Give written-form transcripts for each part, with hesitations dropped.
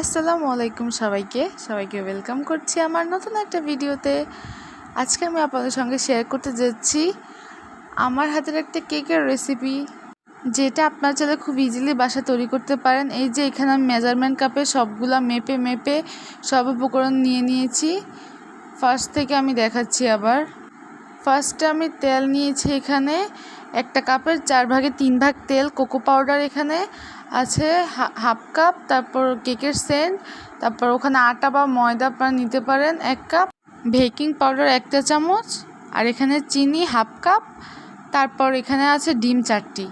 আসসালামু আলাইকুম সবাইকে ওয়েলকাম করছি আমার নতুন একটা ভিডিওতে। আজকে আমি আপনাদের সঙ্গে শেয়ার করতে যাচ্ছি আমার হাতের একটা কেকের রেসিপি, যেটা আপনারা চাইলে খুব ইজিলি বাসায় তৈরি করতে পারেন। এই যে এখানে আমি মেজারমেন্ট কাপে সবগুলা মেপে সব উপকরণ নিয়ে নিয়েছি। ফার্স্ট থেকে আমি দেখাচ্ছি আবার। ফার্স্টে আমি তেল নিয়েছি, এখানে একটা কাপের 4 ভাগে 3 ভাগ তেল। কোকো পাউডার এখানে আছে হাফ কাপ, তারপর কেকের সেন্ট, তারপর ওখানে আটা বা ময়দা আপনারা নিতে পারেন 1 কাপ, বেকিং পাউডার 1 চা চামচ, আর এখানে চিনি হাফ কাপ, তারপর এখানে আছে ডিম 4টি।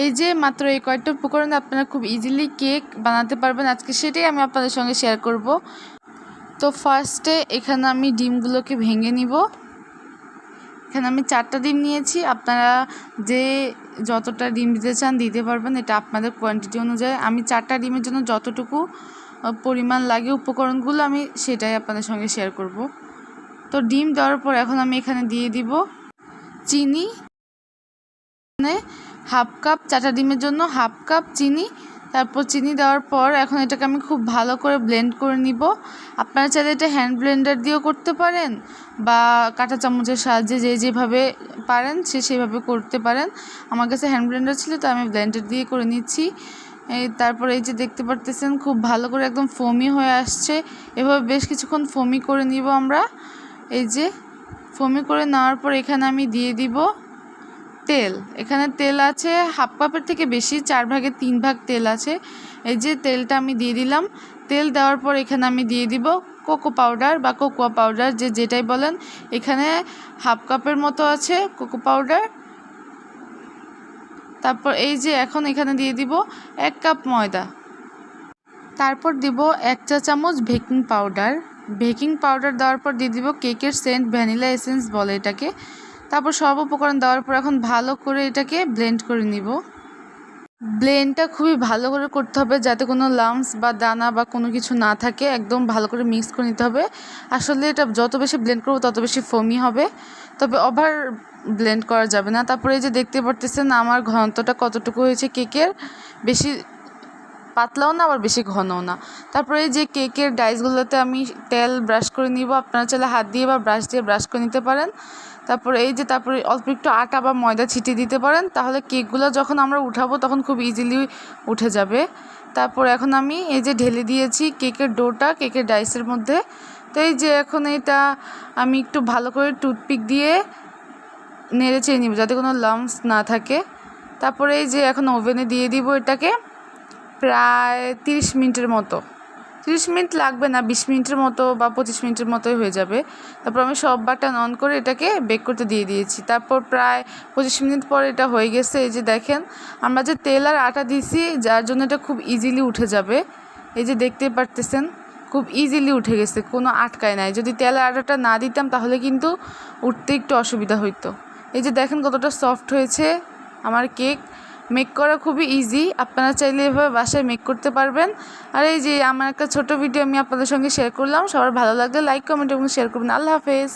এই যে মাত্র এই কয়েকটা উপকরণ আপনারা খুব ইজিলি কেক বানাতে পারবেন। আজকে সেটাই আমি আপনাদের সঙ্গে শেয়ার করব। তো ফার্স্টে এখানে আমি ডিমগুলোকে ভেঙে নিব। এখানে আমি 4টা ডিম নিয়েছি, আপনারা যে যতটা ডিম দিতে চান দিতে পারবেন, এটা আপনাদের কোয়ান্টিটি অনুযায়ী। আমি 4টা ডিমের জন্য যতটুকু পরিমাণ লাগে উপকরণগুলো আমি সেটাই আপনাদের সঙ্গে শেয়ার করব। তো ডিম দেওয়ার পর এখন আমি এখানে দিয়ে দিব চিনি, মানে হাফ কাপ, 4টা ডিমের জন্য হাফ কাপ চিনি। তারপর চিনি দেওয়ার পর এখন এটাকে আমি খুব ভালো করে ব্লেন্ড করে নিব। আপনারা চাইলে এটা হ্যান্ড ব্লেন্ডার দিয়েও করতে পারেন বা কাঁটা চামচের সাহায্যে যেভাবে পারেন সেভাবে করতে পারেন। আমার কাছে হ্যান্ড ব্লেন্ডার ছিল, তো আমি ব্লেন্ডার দিয়ে করে নিচ্ছি। তারপর এই যে দেখতে পারতেছেন খুব ভালো করে একদম ফোমি হয়ে আসছে। এভাবে বেশ কিছুক্ষণ ফোমি করে নিব আমরা। এই যে ফোমি করে নেওয়ার পর এখানে আমি দিয়ে দিব তেল। এখানে তেল আছে হাফ কাপের থেকে বেশি, 4 ভাগে 3 ভাগ তেল আছে। এই যে তেলটা আমি দিয়ে দিলাম। তেল দেওয়ার পর এখানে আমি দিয়ে দিব কোকো পাউডার বা কোকোয়া পাউডার, যেটাই বলেন। এখানে হাফ কাপের মতো আছে কোকো পাউডার। তারপর এই যে এখন এখানে দিয়ে দিব 1 কাপ ময়দা। তারপর দিব 1 চা চামচ বেকিং পাউডার। বেকিং পাউডার দেওয়ার পর দিয়ে দিব কেকের সেন্ট, ভ্যানিলা এসেন্স বলে এটাকে। তারপর সব উপকরণ দেওয়ার পর এখন ভালো করে এটাকে ব্লেন্ড করে নিব। ব্লেন্ডটা খুবই ভালো করে করতে হবে, যাতে কোনো লাম্পস বা দানা বা কোনো কিছু না থাকে। একদম ভালো করে মিক্স করে নিতে হবে। আসলে এটা যত বেশি ব্লেন্ড করবো তত বেশি ফোমি হবে, তবে ওভার ব্লেন্ড করা যাবে না। তারপরে এই যে দেখতে পারতেছেন আমার ঘনত্বটা কতটুকু হয়েছে কেকের, বেশি পাতলাও না আবার বেশি ঘনও না। তারপরে এই যে কেকের ডাইসগুলোতে আমি তেল ব্রাশ করে নিব। আপনারা চাইলে হাত দিয়ে বা ব্রাশ দিয়ে ব্রাশ করে নিতে পারেন। তারপরে এই যে তারপরে অল্প একটু আটা বা ময়দা ছিটিয়ে দিতে পারেন, তাহলে কেকগুলো যখন আমরা উঠাবো তখন খুব ইজিলি উঠে যাবে। তারপর এখন আমি এই যে ঢেলে দিয়েছি কেকের ডোটা কেকের ডাইসের মধ্যে। তো এই যে এখন এটা আমি একটু ভালো করে টুথপিক দিয়ে নেড়ে চেড়ে নিব যাতে কোনো লাম্পস না থাকে। তারপরে এই যে এখন ওভেনে দিয়ে দিব এটাকে প্রায় 30 মিনিটের মতো। 30 মিনিট লাগবে না, 20 মিনিটের মতো বা 25 মিনিটের মতোই হয়ে যাবে। তারপর আমি সব বাটন অন করে এটাকে বেক করতে দিয়ে দিয়েছি। তারপর প্রায় 25 মিনিট পরে এটা হয়ে গেছে। এই যে দেখেন আমরা যে তেল আর আটা দিয়েছি, যার জন্য এটা খুব ইজিলি উঠে যাবে। এই যে দেখতে পারতেছেন খুব ইজিলি উঠে গেছে, কোনো আটকায় নাই। যদি তেল আর আটাটা না দিতাম তাহলে কিন্তু উঠতে একটু অসুবিধা হইতো। এই যে দেখেন কতটা সফট হয়েছে আমার কেক। মেক করা খুবই ইজি, আপনারা চাইলে এভাবে বাসায় মেক করতে পারবেন। আর এই যে আমার একটা ছোট ভিডিও আমি আপনাদের সঙ্গে শেয়ার করলাম। সবার ভালো লাগলে লাইক, কমেন্ট এবং শেয়ার করবেন। আল্লাহ হাফেজ।